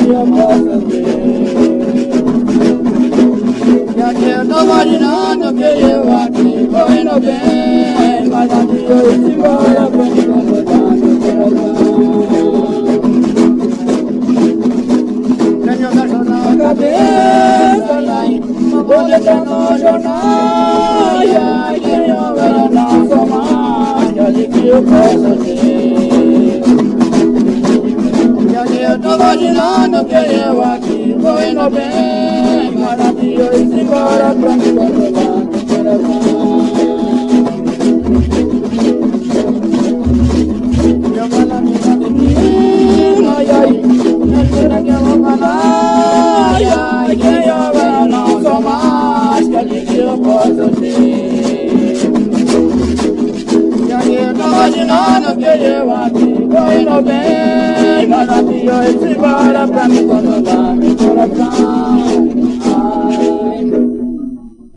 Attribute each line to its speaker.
Speaker 1: que eu possa ter. E aqui eu tô imaginando que eu aqui vou indo bem, mas aqui eu ia embora pra me consolar meu coração. Tenho o verso na cabeça, lá em onde tá no jornal, e aqui eu não sou mais, ali que eu possa ter. E aqui eu tô imaginando que eu aqui vou indo bem, mas aqui eu ia embora pra me consolar meu coração. Eu vou na minha menina, ai ai, espera que eu vou falar, ai ai, que eu não sou mais, que ali que eu posso ter. E aqui eu tô imaginando que eu aqui vou indo bem, mas aqui eu ia embora pra me consolar meu coração.